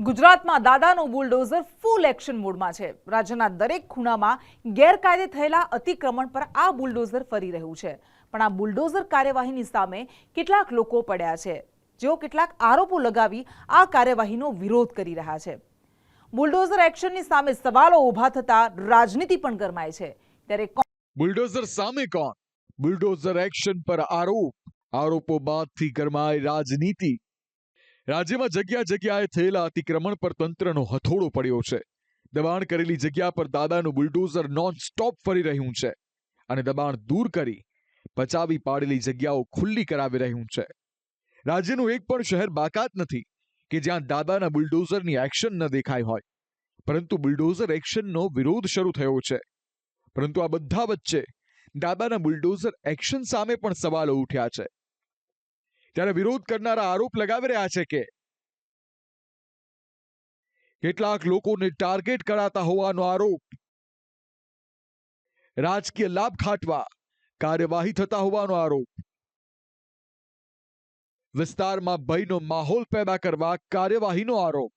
ગુજરાતમાં દાદાનું બુલડોઝર ફૂલ એક્શન મોડમાં છે। રાજ્યના દરેક ખૂણામાં ગેરકાયદે થયેલા અતિક્રમણ પર આ બુલડોઝર ફરી રહ્યું છે। પણ આ બુલડોઝર કાર્યવાહીની સામે કેટલાક લોકો પડ્યા છે, જેઓ કેટલાક આરોપો લગાવી આ કાર્યવાહીનો વિરોધ કરી રહ્યા છે। બુલડોઝર એક્શનની સામે સવાલો ઊભા થતા રાજનીતિ પણ ગરમાય છે। ત્યારે બુલડોઝર સામે કોણ? બુલડોઝર એક્શન પર આરોપો બાદથી ગરમાય રાજનીતિ। રાજ્યમાં જગ્યા જગ્યાએ થયેલા અતિક્રમણ પર તંત્રનો હથોડો પડ્યો છે। દબાણ કરેલી જગ્યા પર દાદાનું બુલડોઝર નોન સ્ટોપ ફરી રહ્યું છે અને દબાણ દૂર કરી પચાવી પાડેલી જગ્યાઓ ખુલ્લી કરાવી રહ્યું છે। રાજ્યનું એક પણ શહેર બાકાત નથી કે જ્યાં દાદાના બુલડોઝરની એક્શન ન દેખાઈ હોય, પરંતુ બુલડોઝર એક્શનનો વિરોધ શરૂ થયો છે। પરંતુ આ બધા વચ્ચે દાદાના બુલડોઝર એક્શન સામે પણ સવાલો ઉઠ્યા છે। ત્યારે વિરોધ કરનારા આરોપ લગાવી રહ્યા છે કે કેટલાક લોકોને ટાર્ગેટ કરાતા હોવાનો આરોપ, રાજકીય લાભ ખાટવા કાર્યવાહી થતા હોવાનો આરોપ, વિસ્તારમાં ભયનો માહોલ પેદા કરવા કાર્યવાહીનો આરોપ,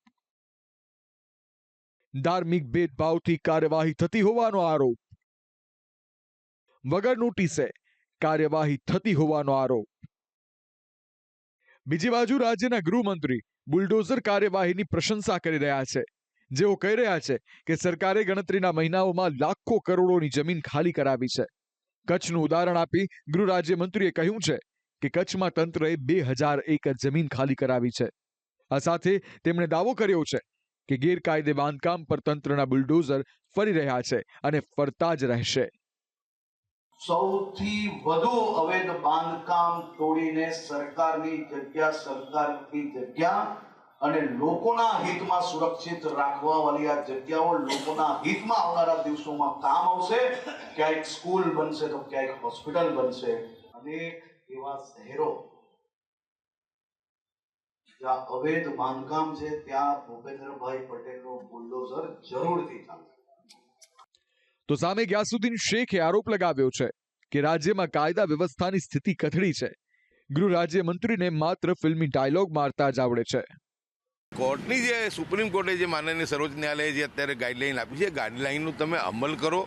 ધાર્મિક ભેદભાવથી કાર્યવાહી થતી હોવાનો આરોપ, વગર નોટિસે કાર્યવાહી થતી હોવાનો આરોપ। બીજી બાજુ રાજ્યના ગૃહમંત્રી બુલડોઝર કાર્યવાહીની પ્રશંસા કરી રહ્યા છે। જેઓ કહી રહ્યા છે કે સરકારે ગણતરીના મહિનાઓમાં લાખો કરોડોની જમીન ખાલી કરાવી છે। કચ્છનું ઉદાહરણ આપી ગૃહ રાજ્યમંત્રીએ કહ્યું છે કે કચ્છમાં તંત્રએ 2000 એકર જમીન ખાલી કરાવી છે। આ સાથે તેમણે દાવો કર્યો છે કે ગેરકાયદે બાંધકામ પર તંત્રના બુલડોઝર ફરી રહ્યા છે અને ફરતા જ રહેશે। સૌથી વધુ અવૈધ બાંધકામ તોડીને સરકારની જગ્યા અને લોકોના હિતમાં સુરક્ષિત રાખવા વાળી આ જગ્યાઓ લોકોના હિતમાં આવનારા દિવસોમાં કામ આવશે। ક્યાંક સ્કૂલ બનશે તો ક્યાંક હોસ્પિટલ બનશે। અનેક એવા શહેરો જ્યાં અવૈધ બાંધકામ છે ત્યાં ભૂપેન્દ્રભાઈ પટેલનું બુલડોઝર જરૂરથી ચાલશે। તો સામે ગ્યાસુદ્દીન શેખે આરોપ લગાવ્યો છે કે રાજ્યમાં કાયદા વ્યવસ્થાની સ્થિતિ કથળી છે। ગૃહ રાજ્યમંત્રીને માત્ર ફિલ્મી ડાયલોગ મારતા જ આવડે છે। કોર્ટની જે સુપ્રીમ કોર્ટે જે માનનીય સર્વોચ્ચ ન્યાયાલયે જે અત્યારે ગાઈડલાઈન આપી છે, ગાઈડલાઈનનું તમે અમલ કરો।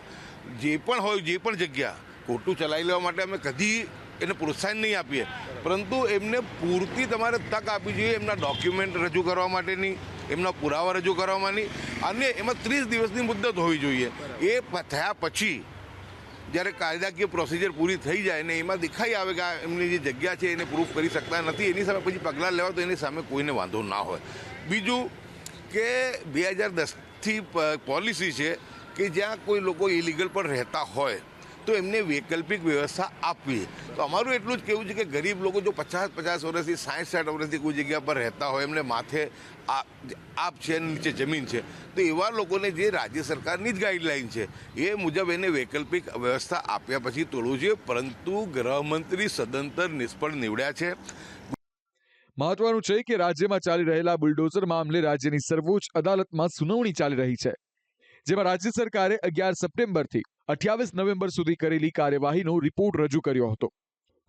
જે પણ હોય, જે પણ જગ્યા ખોટું ચલાવી લેવા માટે અમે કદી એને પ્રોત્સાહન નહીં આપીએ, પરંતુ એમને પૂરતી તમારે તક આપવી જોઈએ એમના ડોક્યુમેન્ટ રજૂ કરવા માટેની, એમના પુરાવા રજૂ કરવાની, અને એમાં 30 દિવસની મુદ્દત હોવી જોઈએ। એ થયા પછી જ્યારે કાયદાકીય પ્રોસિજર પૂરી થઈ જાય ને એમાં દેખાઈ આવે કે એમની જે જગ્યા છે એને પ્રૂફ કરી શકતા નથી, એની સામે પછી પગલાં લેવા તો એની સામે કોઈને વાંધો ના હોય। બીજું કે 2010થી પોલિસી છે કે જ્યાં કોઈ લોકો ઇલીગલ પણ રહેતા હોય તો એમને વૈકલ્પિક વ્યવસ્થા આપવી। તો અમારું એટલું જ કહેવું છે કે ગરીબ લોકો જો 50 વર્ષથી 60 વર્ષથી કોઈ જગ્યા પર રહેતા હોય, એમને માથે આપ છે, નીચે જમીન છે, તો એવા લોકોને જે રાજ્ય સરકારની જ ગાઈડલાઈન છે એ મુજબ એને વૈકલ્પિક વ્યવસ્થા આપ્યા પછી તોડવું જોઈએ। પરંતુ ગૃહમંત્રી સદંતર નિષ્ફળ નીવડ્યા છે। મહત્વનું છે કે રાજ્યમાં ચાલી રહેલા બુલડોઝર મામલે રાજ્યની સર્વોચ્ચ અદાલતમાં સુનાવણી ચાલી રહી છે, જેમાં રાજ્ય સરકારે 11 સપ્ટેમ્બરથી 28 નવેમ્બર સુધી કરેલી કાર્યવાહીનો રિપોર્ટ રજૂ કર્યો હતો।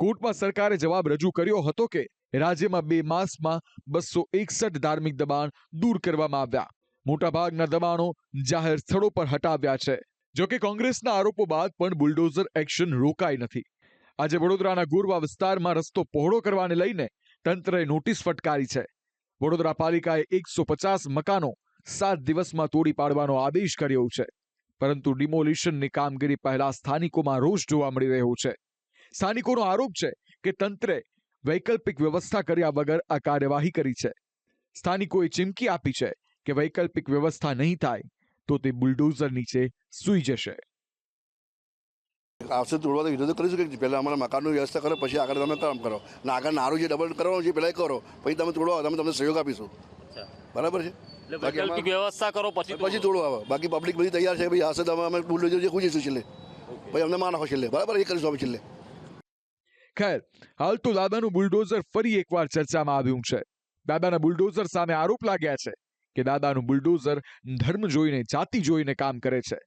કોર્ટમાં સરકારે જવાબ રજૂ કર્યો હતો કે રાજ્યમાં 2 માસમાં 261 ધાર્મિક દબાણ દૂર કરવામાં આવ્યા। મોટાભાગના દબાણો જાહેર સ્થળો પર હટાવ્યા છે। જોકે કોંગ્રેસના આરોપો બાદ પણ બુલડોઝર એક્શન રોકાઈ નથી। આજે વડોદરાના ગોરવા વિસ્તારમાં રસ્તો પહોળો કરવાને લઈને તંત્રએ નોટિસ ફટકારી છે। વડોદરા પાલિકાએ 150 મકાનો 7 દિવસમાં તોડી પાડવાનો આદેશ કર્યો છે, પરંતુ ડિમોલિશનની કામગીરી પહેલા સ્થાનિકોમાં રોષ જોવા મળી રહ્યો છે। સ્થાનિકોનો આરોપ છે કે તંત્રે વૈકલ્પિક વ્યવસ્થા કર્યા વગર આ કાર્યવાહી કરી છે। સ્થાનિકોએ ચીમકી આપી છે કે વૈકલ્પિક વ્યવસ્થા નહીં થાય તો તે બુલડોઝર નીચે સૂઈ જશે। આવશે તોડવા તો વિરોધ કરીશું કે પહેલાં અમારા મકાનની વ્યવસ્થા કરો, પછી આગળ તમે કામ કરો, ને આગળ નારું જે ડબલ કરવાનું છે પહેલાં કરો, પછી તમે તોડવા તમે તમને સહયોગ આપીશું। બરાબર છે? વૈકલ્પિક વ્યવસ્થા કરો પછી તોડવા આવે। બાકી પબ્લિક બધી તૈયાર છે, ભાઈ હશે તમે અમે બુલડોઝર જે ખુજીશું છેલ્લે, ભાઈ અમને માન નાખો છેલ્લે, બરાબર? એ કરીશું અમે છેલ્લે। ખેર, હાલ તો દાદાનું બુલડોઝર ફરી એકવાર ચર્ચામાં આવ્યું છે। દાદાના બુલડોઝર સામે આરોપ લાગ્યા છે કે દાદાનું બુલડોઝર ધર્મ જોઈને, જાતિ જોઈને કામ કરે છે,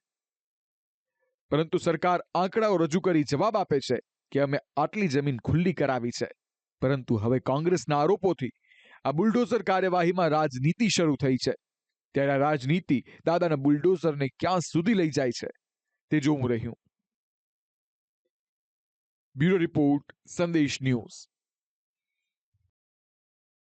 પરંતુ સરકાર આંકડાઓ રજૂ કરી જવાબ આપે છે કે અમે આટલી જમીન ખુલ્લી કરાવી છે। પરંતુ હવે કોંગ્રેસના આરોપોથી આ બુલડોઝર કાર્યવાહીમાં રાજનીતિ શરૂ થઈ છે, ત્યારે આ રાજનીતિ દાદાના બુલડોઝરને ક્યાં સુધી લઈ જાય છે તે જોવું રહ્યું. બ્યુરો રિપોર્ટ, સંદેશ ન્યૂઝ.